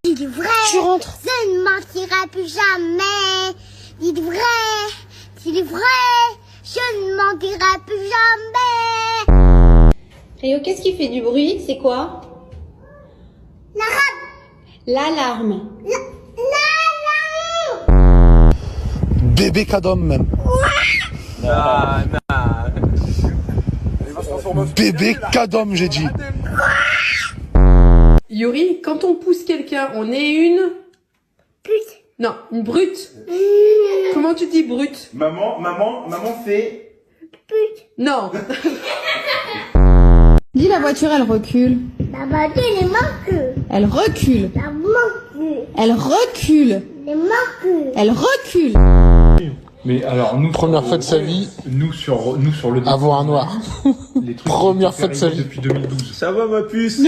Dites vrai. Tu rentres. Je ne mentirai plus jamais. Dites vrai. Dites vrai. Je ne mentirai plus jamais. Rio, qu'est-ce qui fait du bruit? C'est quoi? L'alarme. Bébé cadom même. Bébé cadom, j'ai dit. Yuri, quand on pousse quelqu'un, on est une... Pute. Non, une brute. Comment tu dis brute? Maman fait... Pute. Non. Dis la voiture, elle recule. La voiture, elle manque. Elle recule. La manque. Elle recule. Elle manque. Elle recule. Mais alors, nous, Première fois de sa vie, nous sur le avoir un noir. les trucs Première qui fois de sa arrivent vie. depuis 2012. Ça va ma puce?